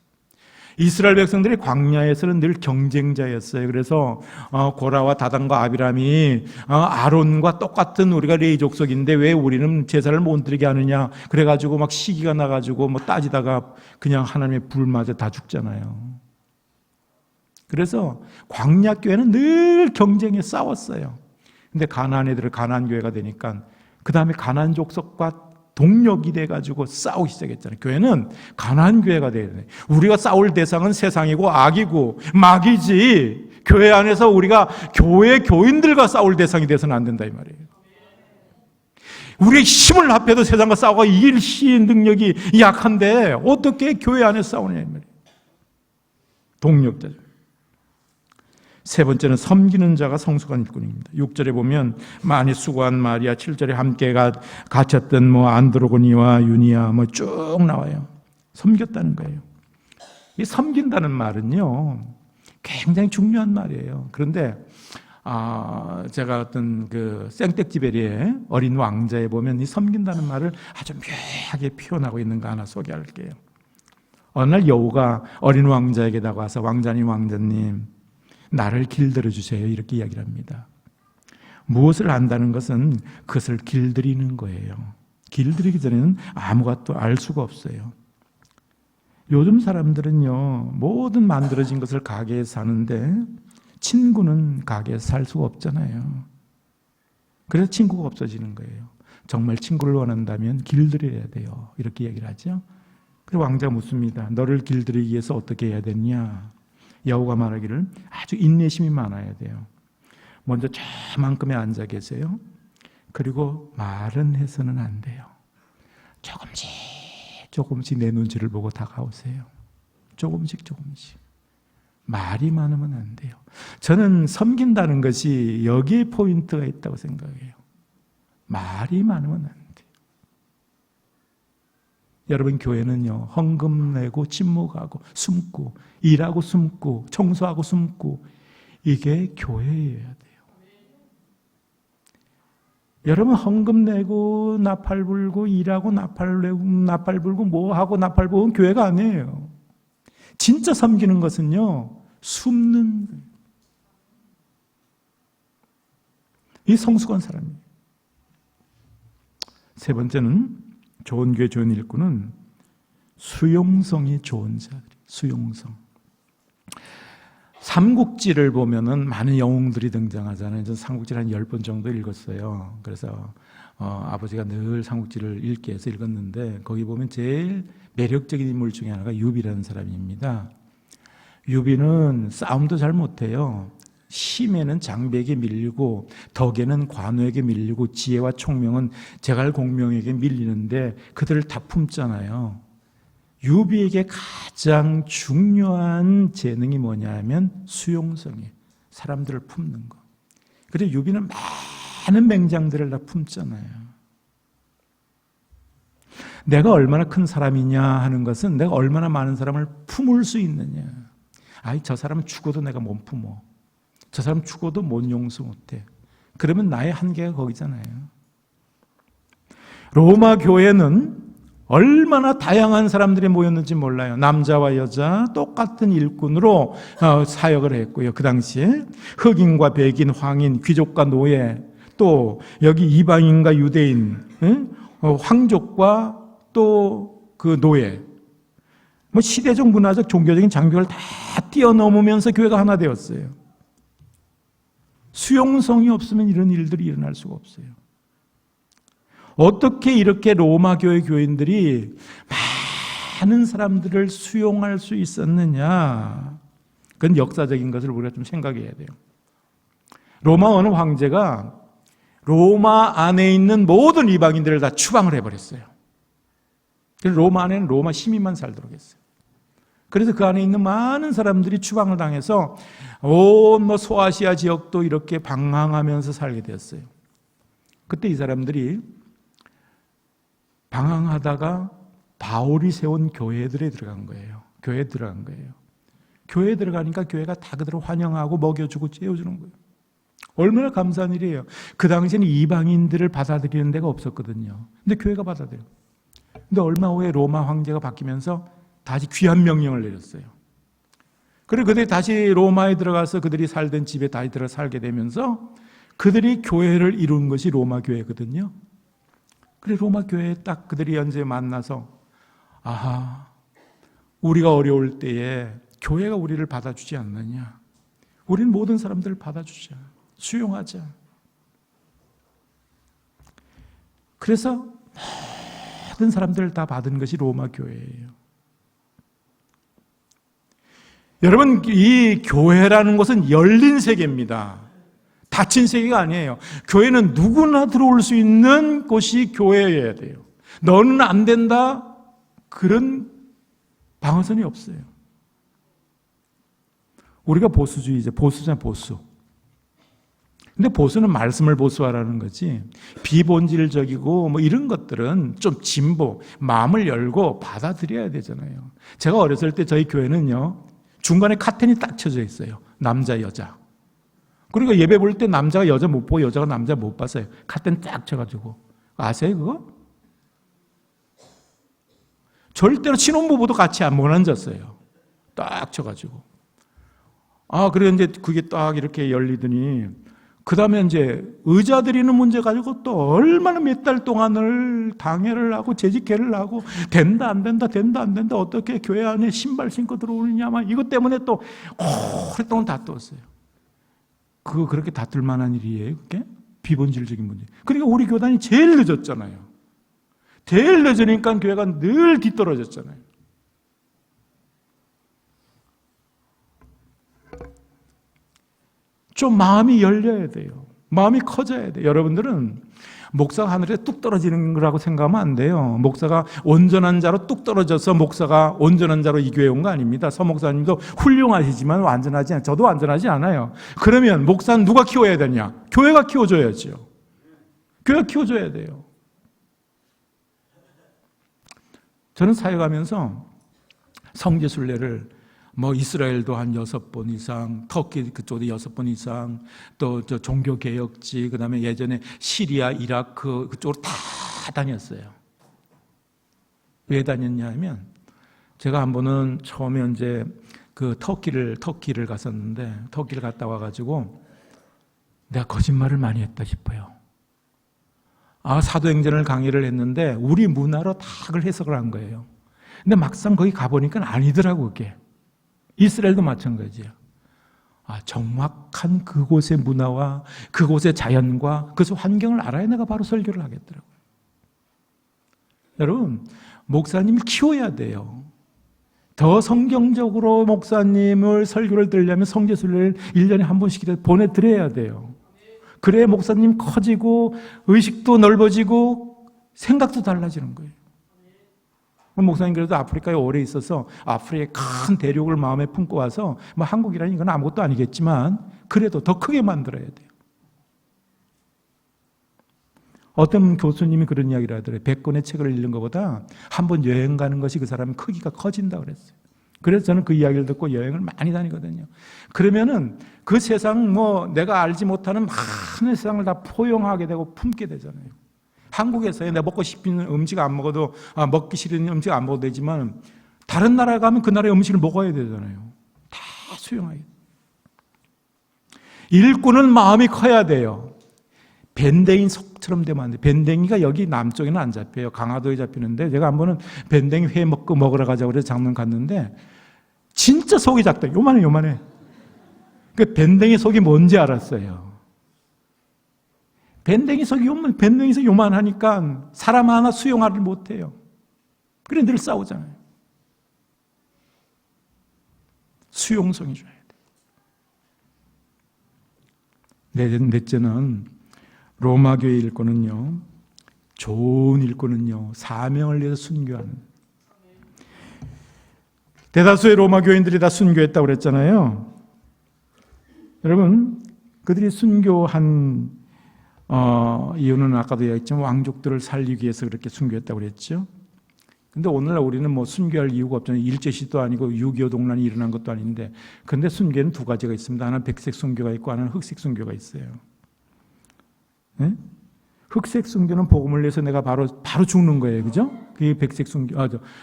이스라엘 백성들이 광야에서는 늘 경쟁자였어요. 그래서 고라와 다단과 아비람이 아론과 똑같은 우리가 레위 족속인데 왜 우리는 제사를 못 드리게 하느냐, 그래가지고 막 시기가 나가지고 뭐 따지다가 그냥 하나님의 불 맞아 다 죽잖아요. 그래서 광야 교회는 늘 경쟁에 싸웠어요. 근데 가나안 애들을 가나안 교회가 되니까 그 다음에 가나안 족속과 동력이 돼가지고 싸우기 시작했잖아요. 교회는 가나안 교회가 돼야 돼. 우리가 싸울 대상은 세상이고 악이고 마귀지, 교회 안에서 우리가 교회 교인들과 싸울 대상이 돼서는 안 된다 이 말이에요. 우리의 힘을 합해도 세상과 싸우고 이길 능력이 약한데 어떻게 교회 안에서 싸우냐 이 말이에요. 동력자죠. 세 번째는 섬기는 자가 성숙한 일꾼입니다. 6절에 보면 많이 수고한 마리아, 7절에 함께 갇혔던 뭐 안드로고니와 유니아 뭐 쭉 나와요. 섬겼다는 거예요. 이 섬긴다는 말은요, 굉장히 중요한 말이에요. 그런데 제가 어떤 그 생텍쥐베리의 어린 왕자에 보면 이 섬긴다는 말을 아주 묘하게 표현하고 있는 거 하나 소개할게요. 어느 날 여우가 어린 왕자에게 다가와서 왕자님, 왕자님, 나를 길들여 주세요. 이렇게 이야기를 합니다. 무엇을 안다는 것은 그것을 길들이는 거예요. 길들이기 전에는 아무것도 알 수가 없어요. 요즘 사람들은요, 모든 만들어진 것을 가게에서 사는데 친구는 가게에서 살 수가 없잖아요. 그래서 친구가 없어지는 거예요. 정말 친구를 원한다면 길들여야 돼요. 이렇게 얘기를 하죠. 그리고 왕자가 묻습니다. 너를 길들이기 위해서 어떻게 해야 되냐? 여우가 말하기를 아주 인내심이 많아야 돼요. 먼저 저만큼에 앉아 계세요. 그리고 말은 해서는 안 돼요. 조금씩 내 눈치를 보고 다가오세요. 조금씩. 말이 많으면 안 돼요. 저는 섬긴다는 것이 여기에 포인트가 있다고 생각해요. 말이 많으면 안 돼요. 여러분, 교회는요, 헌금 내고 침묵하고 숨고 일하고 숨고 청소하고 숨고, 이게 교회여야 돼요. 여러분, 헌금 내고 나팔 불고 일하고 나팔 내고 나팔 불고 뭐하고 나팔 불고 교회가 아니에요. 진짜 섬기는 것은요, 숨는 거예요. 이 성숙한 사람이에요. 세 번째는, 좋은 교회 좋은 일꾼은 수용성이 좋은 자들이에요. 수용성. 삼국지를 보면은 많은 영웅들이 등장하잖아요. 저는 삼국지를 한 10번 정도 읽었어요. 그래서 아버지가 늘 삼국지를 읽게 해서 읽었는데, 거기 보면 제일 매력적인 인물 중에 하나가 유비라는 사람입니다. 유비는 싸움도 잘 못해요. 심에는 장비에게 밀리고 덕에는 관우에게 밀리고 지혜와 총명은 제갈공명에게 밀리는데 그들을 다 품잖아요. 유비에게 가장 중요한 재능이 뭐냐 하면 수용성이에요. 사람들을 품는 거. 그래서 유비는 많은 맹장들을 다 품잖아요. 내가 얼마나 큰 사람이냐 하는 것은 내가 얼마나 많은 사람을 품을 수 있느냐. 저 사람은 죽어도 내가 못 품어. 저 사람 죽어도 못 용서 못해. 그러면 나의 한계가 거기잖아요. 로마 교회는 얼마나 다양한 사람들이 모였는지 몰라요. 남자와 여자 똑같은 일꾼으로 사역을 했고요. 그 당시에 흑인과 백인, 황인, 귀족과 노예, 또 여기 이방인과 유대인, 황족과 또 그 노예, 뭐 시대적, 문화적, 종교적인 장벽을 다 뛰어넘으면서 교회가 하나 되었어요. 수용성이 없으면 이런 일들이 일어날 수가 없어요. 어떻게 이렇게 로마 교회 교인들이 많은 사람들을 수용할 수 있었느냐? 그건 역사적인 것을 우리가 좀 생각해야 돼요. 로마 어느 황제가 로마 안에 있는 모든 이방인들을 다 추방을 해버렸어요. 그래서 로마 안에는 로마 시민만 살도록 했어요. 그래서 그 안에 있는 많은 사람들이 추방을 당해서 온 소아시아 지역도 이렇게 방황하면서 살게 되었어요. 그때 이 사람들이 방황하다가 바울이 세운 교회들에 들어간 거예요. 교회에 들어간 거예요. 교회에 들어가니까 교회가 다 그들을 환영하고 먹여주고 째워주는 거예요. 얼마나 감사한 일이에요. 그 당시에는 이방인들을 받아들이는 데가 없었거든요. 근데 교회가 받아들여요. 근데 얼마 후에 로마 황제가 바뀌면서 다시 귀한 명령을 내렸어요. 그리고 그들이 다시 로마에 들어가서 그들이 살던 집에 다시 들어 살게 되면서 그들이 교회를 이룬 것이 로마 교회거든요. 그래 로마 교회에 딱 그들이 언제 만나서 아하, 우리가 어려울 때에 교회가 우리를 받아주지 않느냐. 우리는 모든 사람들을 받아주자. 수용하자. 그래서 모든 사람들을 다 받은 것이 로마 교회예요. 여러분, 이 교회라는 것은 열린 세계입니다. 닫힌 세계가 아니에요. 교회는 누구나 들어올 수 있는 곳이 교회여야 돼요. 너는 안 된다? 그런 방어선이 없어요. 우리가 보수주의자, 보수잖아요, 보수. 근데 보수는 말씀을 보수하라는 거지, 비본질적이고 뭐 이런 것들은 좀 진보, 마음을 열고 받아들여야 되잖아요. 제가 어렸을 때 저희 교회는요, 중간에 카텐이 딱 쳐져 있어요. 남자, 여자. 그리고 예배 볼 때 남자가 여자 못 보고 여자가 남자 못 봤어요. 카텐 딱 쳐가지고. 아세요, 그거? 절대로 신혼부부도 같이 못 앉았어요. 딱 쳐가지고. 그래, 이제 그게 딱 이렇게 열리더니, 그 다음에 이제 의자 드리는 문제 가지고 또 얼마나 몇 달 동안을 당회를 하고 재직회를 하고, 된다, 안 된다, 된다, 안 된다, 어떻게 교회 안에 신발 신고 들어오느냐, 막 이것 때문에 또 오랫동안 다투었어요. 그거 그렇게 다툴 만한 일이에요, 그게? 비본질적인 문제. 그러니까 우리 교단이 제일 늦었잖아요. 제일 늦으니까 교회가 늘 뒤떨어졌잖아요. 좀 마음이 열려야 돼요. 마음이 커져야 돼요. 여러분들은 목사가 하늘에 뚝 떨어지는 거라고 생각하면 안 돼요. 목사가 온전한 자로 뚝 떨어져서 목사가 온전한 자로 이 교회에 온 거 아닙니다. 서 목사님도 훌륭하시지만 완전하지 않아요. 저도 완전하지 않아요. 그러면 목사는 누가 키워야 되냐? 교회가 키워줘야죠. 교회가 키워줘야 돼요. 저는 사역하면서 성지순례를 이스라엘도 한 6번 이상, 터키 그쪽도 6번 이상, 또 저 종교개혁지, 그 다음에 예전에 시리아, 이라크 그쪽으로 다 다녔어요. 왜 다녔냐 하면, 제가 한 번은 처음에 이제 그 터키를 갔었는데, 터키를 갔다 와가지고 내가 거짓말을 많이 했다 싶어요. 사도행전을 강의를 했는데 우리 문화로 다 그걸 해석을 한 거예요. 근데 막상 거기 가보니까 아니더라고, 그게. 이스라엘도 마찬가지예요. 정확한 그곳의 문화와 그곳의 자연과 그곳의 환경을 알아야 내가 바로 설교를 하겠더라고요. 여러분, 목사님을 키워야 돼요. 더 성경적으로 목사님을 설교를 들으려면 성지순례를 1년에 한 번씩 보내드려야 돼요. 그래야 목사님 커지고 의식도 넓어지고 생각도 달라지는 거예요. 목사님 그래도 아프리카에 오래 있어서 아프리카의 큰 대륙을 마음에 품고 와서 한국이라니 이건 아무것도 아니겠지만 그래도 더 크게 만들어야 돼요. 어떤 교수님이 그런 이야기를 하더래요. 100권의 책을 읽는 것보다 한 번 여행 가는 것이 그 사람의 크기가 커진다고 그랬어요. 그래서 저는 그 이야기를 듣고 여행을 많이 다니거든요. 그러면은 그 세상 내가 알지 못하는 많은 세상을 다 포용하게 되고 품게 되잖아요. 한국에서요, 내가 먹고 싶은 음식 안 먹어도, 먹기 싫은 음식 안 먹어도 되지만, 다른 나라에 가면 그 나라의 음식을 먹어야 되잖아요. 다 수용하게. 일꾼은 마음이 커야 돼요. 밴댕이 속처럼 되면 안 돼요. 밴댕이가 여기 남쪽에는 안 잡혀요. 강화도에 잡히는데, 제가 한 번은 밴댕이 회 먹으러 가자고 그래서 장문 갔는데, 진짜 속이 작다. 요만해. 그 밴댕이 속이 뭔지 알았어요. 밴댕이석 요만하니까 사람 하나 수용하지 못해요. 그래 늘 싸우잖아요. 수용성이 줘야 돼. 넷째는 로마 교회 일꾼은요, 좋은 일꾼은요, 사명을 위해서 순교하는. 대다수의 로마 교인들이 다 순교했다고 그랬잖아요. 여러분, 그들이 순교한 이유는 아까도 얘기했지만 왕족들을 살리기 위해서 그렇게 순교했다고 그랬죠. 근데 오늘날 우리는 뭐 순교할 이유가 없잖아요. 일제시도 아니고 6.25 동란이 일어난 것도 아닌데. 근데 순교는 두 가지가 있습니다. 하나는 백색 순교가 있고 하나는 흑색 순교가 있어요. 네? 흑색 순교는 복음을 위해서 내가 바로 죽는 거예요. 그죠? 그게 백색 순교,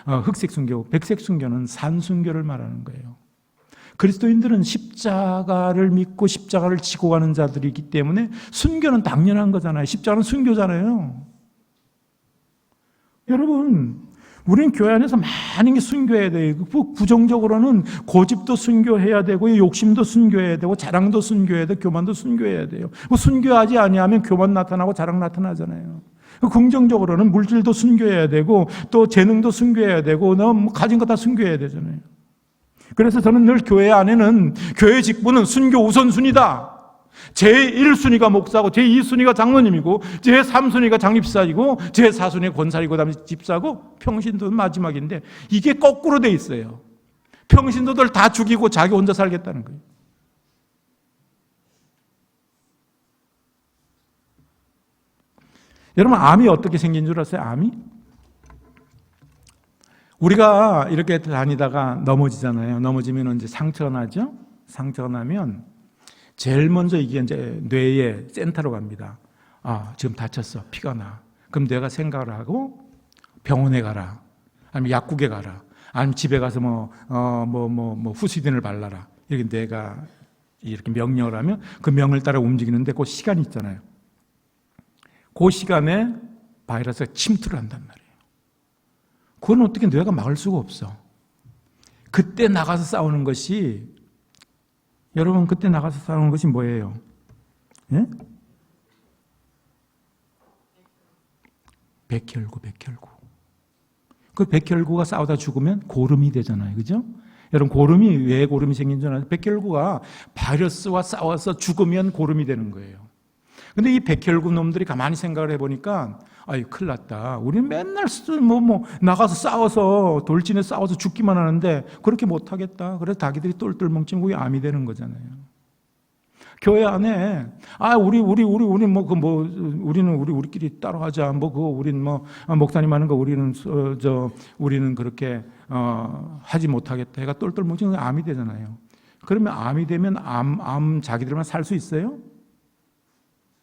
흑색 순교. 백색 순교는 산 순교를 말하는 거예요. 그리스도인들은 십자가를 믿고 십자가를 지고 가는 자들이기 때문에 순교는 당연한 거잖아요. 십자가는 순교잖아요. 여러분, 우리는 교회 안에서 많은 게 순교해야 돼요. 부정적으로는 고집도 순교해야 되고, 욕심도 순교해야 되고, 자랑도 순교해야 되고, 교만도 순교해야 돼요. 순교하지 아니하면 교만 나타나고 자랑 나타나잖아요. 긍정적으로는 물질도 순교해야 되고, 또 재능도 순교해야 되고, 너 가진 거 다 순교해야 되잖아요. 그래서 저는 늘 교회 안에는 교회 직분은 순교 우선순위다. 제1순위가 목사고, 제2순위가 장로님이고, 제3순위가 장립사이고, 제4순위가 권사이고, 그다음에 집사고, 평신도는 마지막인데 이게 거꾸로 돼 있어요. 평신도들 다 죽이고 자기 혼자 살겠다는 거예요. 여러분, 암이 어떻게 생긴 줄 아세요? 암이? 우리가 이렇게 다니다가 넘어지잖아요. 넘어지면 이제 상처가 나죠? 상처가 나면 제일 먼저 이게 이제 뇌의 센터로 갑니다. 아, 지금 다쳤어. 피가 나. 그럼 내가 생각을 하고 병원에 가라. 아니면 약국에 가라. 아니면 집에 가서 후시딘을 발라라. 이렇게 내가 이렇게 명령을 하면 그 명을 따라 움직이는데 그 시간이 있잖아요. 그 시간에 바이러스가 침투를 한단 말이에요. 그건 어떻게 뇌가 막을 수가 없어. 그때 나가서 싸우는 것이, 여러분, 그때 나가서 싸우는 것이 뭐예요? 예? 백혈구. 그 백혈구가 싸우다 죽으면 고름이 되잖아요. 그죠? 여러분, 고름이 왜 고름이 생긴 줄 아세요? 백혈구가 바이러스와 싸워서 죽으면 고름이 되는 거예요. 근데 이 백혈구 놈들이 가만히 생각을 해보니까, 아이, 큰일 났다. 우리는 맨날 나가서 싸워서, 돌진에 싸워서 죽기만 하는데, 그렇게 못하겠다. 그래서 자기들이 똘똘 뭉치면 그게 암이 되는 거잖아요. 교회 안에, 우리는 우리끼리 따로 하자. 우리는 목사님 하는 거 우리는 그렇게, 하지 못하겠다. 해가 똘똘 뭉치면 암이 되잖아요. 그러면 암이 되면 자기들만 살 수 있어요?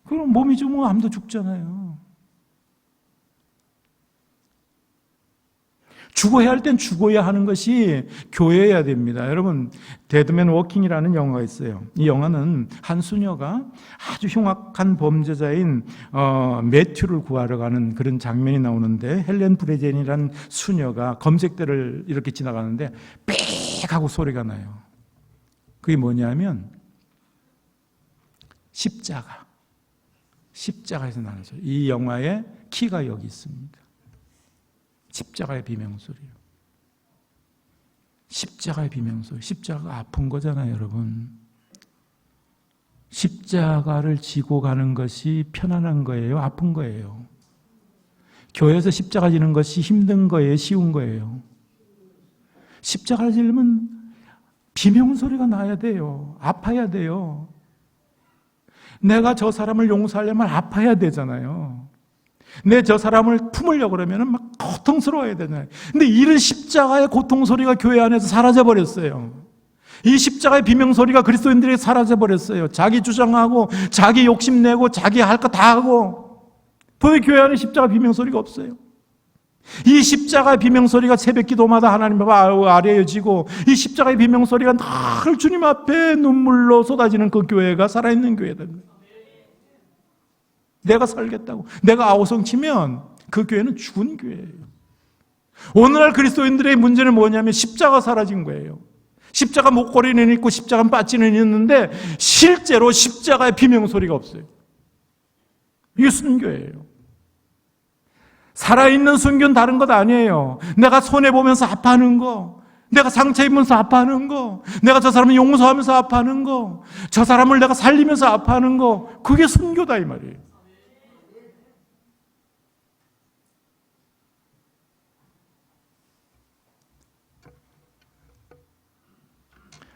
그럼 몸이 죽으면 암도 죽잖아요. 죽어야 할 땐 죽어야 하는 것이 교회여야 됩니다. 여러분, 데드맨 워킹이라는 영화가 있어요. 이 영화는 한 수녀가 아주 흉악한 범죄자인 매튜를 구하러 가는 그런 장면이 나오는데, 헬렌 브레젠이라는 수녀가 검색대를 이렇게 지나가는데 빽 하고 소리가 나요. 그게 뭐냐면 십자가에서 나는 소리. 이 영화의 키가 여기 있습니다. 십자가의 비명소리요. 십자가의 비명소리. 십자가가 아픈 거잖아요, 여러분. 십자가를 지고 가는 것이 편안한 거예요, 아픈 거예요? 교회에서 십자가 지는 것이 힘든 거예요, 쉬운 거예요? 십자가를 지려면 비명소리가 나야 돼요. 아파야 돼요. 내가 저 사람을 용서하려면 아파야 되잖아요. 내 저 사람을 품으려고 그러면 막 고통스러워야 되잖아요. 근데 이런 십자가의 고통소리가 교회 안에서 사라져버렸어요. 이 십자가의 비명소리가 그리스도인들에게 사라져버렸어요. 자기 주장하고, 자기 욕심내고, 자기 할 거 다 하고, 도대체 교회 안에 십자가 비명소리가 없어요. 이 십자가의 비명소리가 새벽 기도마다 하나님 앞에 아뢰어지고, 이 십자가의 비명소리가 늘 주님 앞에 눈물로 쏟아지는 그 교회가 살아있는 교회다. 내가 살겠다고, 내가 아우성치면 그 교회는 죽은 교회예요. 오늘날 그리스도인들의 문제는 뭐냐면 십자가 사라진 거예요. 십자가 목걸이는 있고 십자가 빠지는 있는데 실제로 십자가의 비명소리가 없어요. 이게 순교예요. 살아있는 순교는 다른 것 아니에요. 내가 손해보면서 아파하는 거, 내가 상처 입으면서 아파하는 거, 내가 저 사람을 용서하면서 아파하는 거, 저 사람을 내가 살리면서 아파하는 거, 그게 순교다 이 말이에요.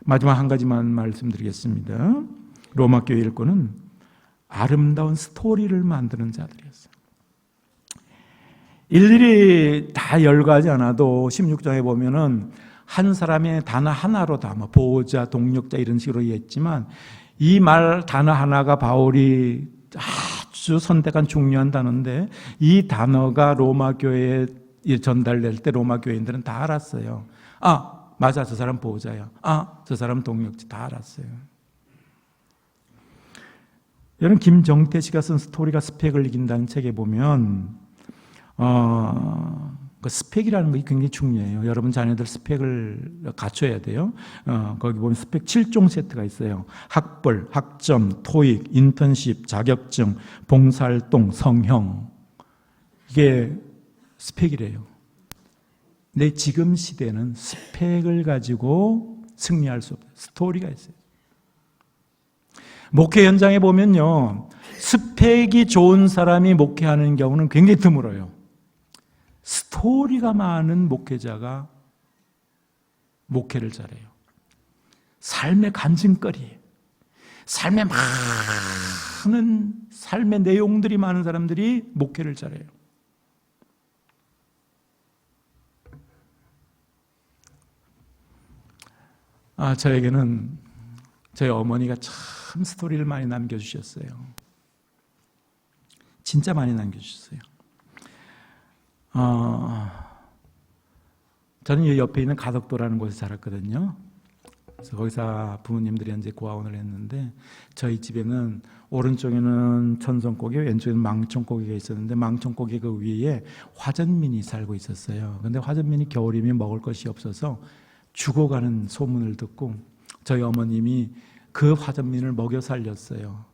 마지막 한 가지만 말씀드리겠습니다. 로마 교회 일꾼은 아름다운 스토리를 만드는 자들이었어요. 일일이 다 열거하지 않아도 16장에 보면은 한 사람의 단어 하나로 다 보호자, 동력자 이런 식으로 했지만 이 말 단어 하나가 바울이 아주 선택한 중요한 단어인데 이 단어가 로마 교회에 전달될 때 로마 교인들은 다 알았어요. 아, 맞아, 저 사람 보호자야. 아, 저 사람 동력자. 다 알았어요. 여러분, 김정태 씨가 쓴 스토리가 스펙을 이긴다는 책에 보면 그 스펙이라는 것이 굉장히 중요해요. 여러분 자녀들 스펙을 갖춰야 돼요. 거기 보면 스펙 7종 세트가 있어요. 학벌, 학점, 토익, 인턴십, 자격증, 봉사활동, 성형. 이게 스펙이래요. 근데 지금 시대는 스펙을 가지고 승리할 수 없어요. 스토리가 있어요. 목회 현장에 보면요, 스펙이 좋은 사람이 목회하는 경우는 굉장히 드물어요. 스토리가 많은 목회자가 목회를 잘해요. 삶의 간증거리, 삶의 많은 삶의 내용들이 많은 사람들이 목회를 잘해요. 저에게는 저희 어머니가 참 스토리를 많이 남겨주셨어요. 진짜 많이 남겨주셨어요. 저는 이 옆에 있는 가덕도라는 곳에 자랐거든요. 그래서 거기서 부모님들이 이제 고아원을 했는데 저희 집에는 오른쪽에는 천성고개, 왼쪽에는 망청고개가 있었는데 망청고개 그 위에 화전민이 살고 있었어요. 근데 화전민이 겨울이면 먹을 것이 없어서 죽어가는 소문을 듣고 저희 어머님이 그 화전민을 먹여 살렸어요.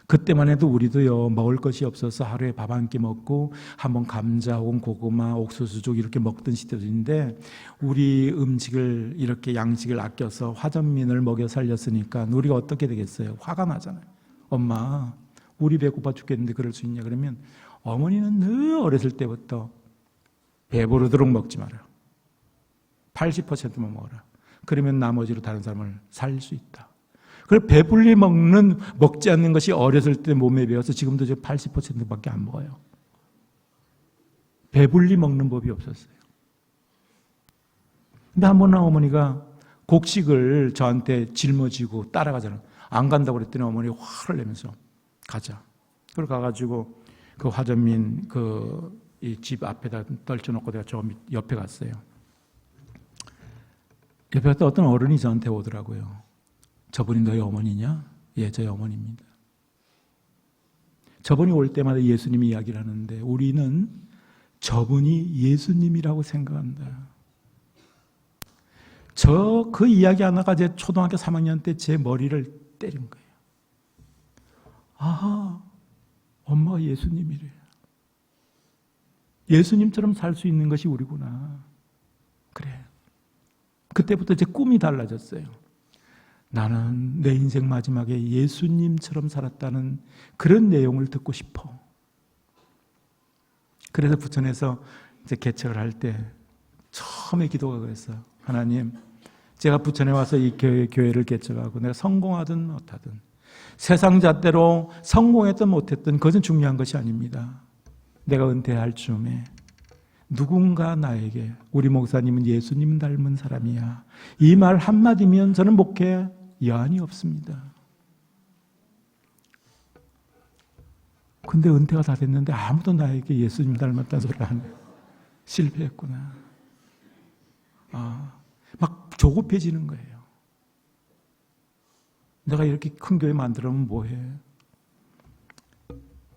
그때만 해도 우리도요, 먹을 것이 없어서 하루에 밥 한 끼 먹고 한번 감자 혹은 고구마, 옥수수죽 이렇게 먹던 시절인데 우리 음식을 이렇게 양식을 아껴서 화전민을 먹여 살렸으니까 우리가 어떻게 되겠어요? 화가 나잖아요. 엄마, 우리 배고파 죽겠는데 그럴 수 있냐? 그러면 어머니는 늘 어렸을 때부터 배부르도록 먹지 마라. 80%만 먹어라. 그러면 나머지로 다른 사람을 살릴 수 있다. 그걸 배불리 먹지 않는 것이 어렸을 때 몸에 배어서 지금도 저 80%밖에 안 먹어요. 배불리 먹는 법이 없었어요. 근데 한 번은 어머니가 곡식을 저한테 짊어지고 따라가잖아요. 안 간다고 그랬더니 어머니 화를 내면서 가자. 그걸 가가지고 그 화전민 이 집 앞에다 떨쳐놓고 내가 저 옆에 갔어요. 옆에 갔다 어떤 어른이 저한테 오더라고요. 저분이 너희 어머니냐? 예, 저희 어머니입니다. 저분이 올 때마다 예수님 이야기를 하는데 우리는 저분이 예수님이라고 생각한다. 그 이야기 하나가 제 초등학교 3학년 때 제 머리를 때린 거예요. 아하, 엄마가 예수님이래. 예수님처럼 살 수 있는 것이 우리구나. 그래. 그때부터 제 꿈이 달라졌어요. 나는 내 인생 마지막에 예수님처럼 살았다는 그런 내용을 듣고 싶어. 그래서 부천에서 이제 개척을 할 때 처음에 기도가 그랬어요. 하나님, 제가 부천에 와서 이 교회를 개척하고 내가 성공하든 못하든 세상 잣대로 성공했든 못했든 그것은 중요한 것이 아닙니다. 내가 은퇴할 즈음에 누군가 나에게 우리 목사님은 예수님 닮은 사람이야. 이 말 한마디면 저는 목회에 여한이 없습니다. 근데 은퇴가 다 됐는데 아무도 나에게 예수님 닮았다는 소리를 안 해요. 실패했구나. 막 조급해지는 거예요. 내가 이렇게 큰 교회 만들면 뭐해?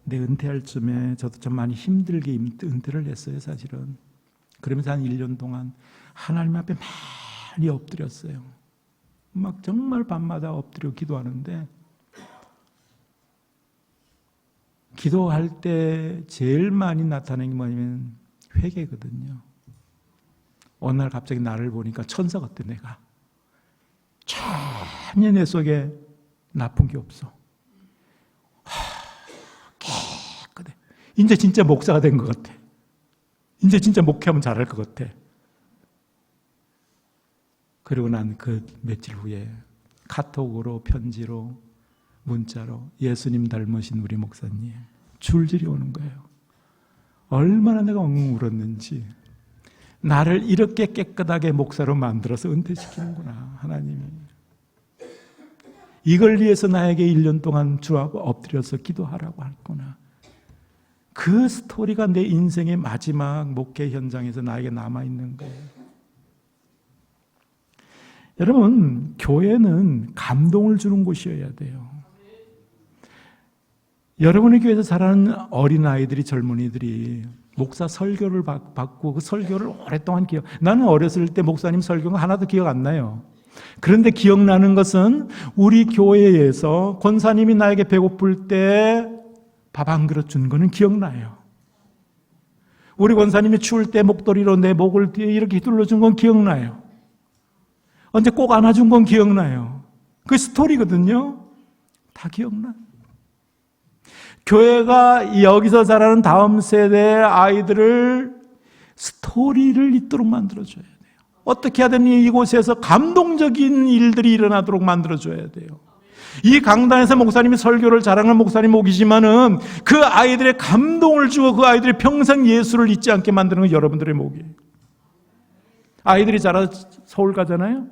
내 은퇴할 쯤에 저도 좀 많이 힘들게 은퇴를 했어요, 사실은. 그러면서 한 1년 동안 하나님 앞에 많이 엎드렸어요. 막 정말 밤마다 엎드려 기도하는데 기도할 때 제일 많이 나타나는 게 뭐냐면 회개거든요. 어느 날 갑자기 나를 보니까 천사 같아 내가. 전혀 내 속에 나쁜 게 없어. 깨끗해. 이제 진짜 목사가 된 것 같아. 이제 진짜 목회하면 잘할 것 같아. 그리고 난 그 며칠 후에 카톡으로, 편지로, 문자로 예수님 닮으신 우리 목사님 줄줄이 오는 거예요. 얼마나 내가 엉엉 울었는지. 나를 이렇게 깨끗하게 목사로 만들어서 은퇴시키는구나 하나님이. 이걸 위해서 나에게 1년 동안 주 앞에 엎드려서 기도하라고 했구나. 그 스토리가 내 인생의 마지막 목회 현장에서 나에게 남아있는 거예요. 여러분, 교회는 감동을 주는 곳이어야 돼요. 여러분의 교회에서 자라는 어린아이들이, 젊은이들이 목사 설교를 받고 그 설교를 오랫동안 나는 어렸을 때 목사님 설교가 하나도 기억 안 나요. 그런데 기억나는 것은 우리 교회에서 권사님이 나에게 배고플 때 밥 한 그릇 준 거는 기억나요. 우리 권사님이 추울 때 목도리로 내 목을 뒤에 이렇게 휘둘러 준 건 기억나요. 언제 꼭 안아준 건 기억나요. 그 스토리거든요. 다 기억나. 교회가 여기서 자라는 다음 세대 아이들을 스토리를 있도록 만들어줘야 돼요. 어떻게 하든 이곳에서 감동적인 일들이 일어나도록 만들어줘야 돼요. 이 강단에서 목사님이 설교를 자랑하는 목사님 목이지만은 그 아이들의 감동을 주고 그 아이들의 평생 예수를 잊지 않게 만드는 건 여러분들의 목이에요. 아이들이 자라 서울 가잖아요.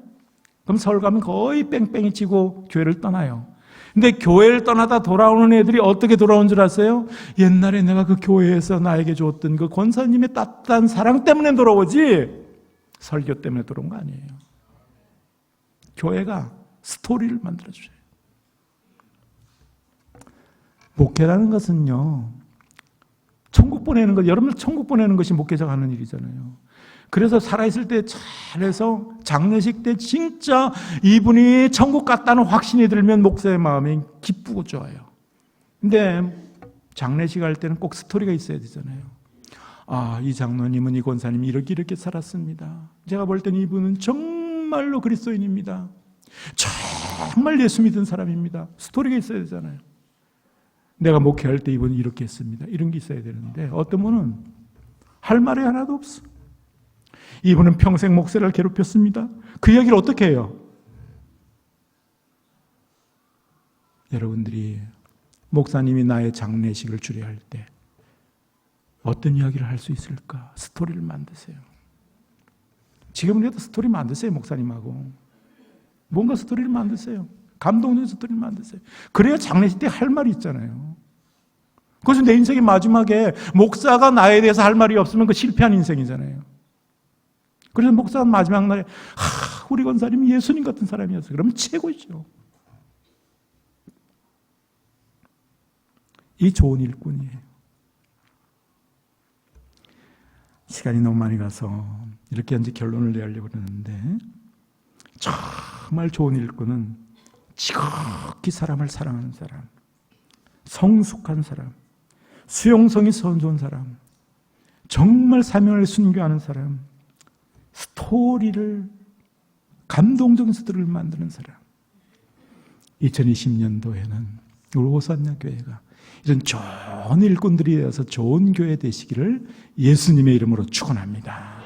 그럼 서울 가면 거의 뺑뺑이 치고 교회를 떠나요. 근데 교회를 떠나다 돌아오는 애들이 어떻게 돌아온 줄 아세요? 옛날에 내가 그 교회에서 나에게 줬던 그 권사님의 따뜻한 사랑 때문에 돌아오지 설교 때문에 돌아온 거 아니에요. 교회가 스토리를 만들어줘요. 목회라는 것은요, 천국 보내는 것, 여러분들 천국 보내는 것이 목회자가 하는 일이잖아요. 그래서 살아있을 때 잘해서 장례식 때 진짜 이분이 천국 갔다는 확신이 들면 목사의 마음이 기쁘고 좋아요. 근데 장례식 할 때는 꼭 스토리가 있어야 되잖아요. 아, 이 장로님은, 이 권사님이 이렇게 살았습니다. 제가 볼 때는 이분은 정말로 그리스도인입니다. 정말 예수 믿은 사람입니다. 스토리가 있어야 되잖아요. 내가 목회할 때 이분은 이렇게 했습니다. 이런 게 있어야 되는데 어떤 분은 할 말이 하나도 없어. 이분은 평생 목사를 괴롭혔습니다. 그 이야기를 어떻게 해요? 여러분들이 목사님이 나의 장례식을 주례할 때 어떤 이야기를 할 수 있을까? 스토리를 만드세요. 지금이라도 스토리 만드세요. 목사님하고 뭔가 스토리를 만드세요. 감동적인 스토리를 만드세요. 그래야 장례식 때 할 말이 있잖아요. 그것은 내 인생의 마지막에 목사가 나에 대해서 할 말이 없으면 그 실패한 인생이잖아요. 그래서 목사가 마지막 날에 우리 권사님이 예수님 같은 사람이었어요. 그러면 최고죠. 이 좋은 일꾼이에요. 시간이 너무 많이 가서 이렇게 이제 결론을 내려고 그러는데 정말 좋은 일꾼은 지극히 사람을 사랑하는 사람, 성숙한 사람, 수용성이 좋은 사람, 정말 사명을 순교하는 사람, 스토리를, 감동적인 스토리를 만드는 사람. 2020년도에는 우리 오산야 교회가 이런 좋은 일꾼들이 되어서 좋은 교회 되시기를 예수님의 이름으로 축원합니다.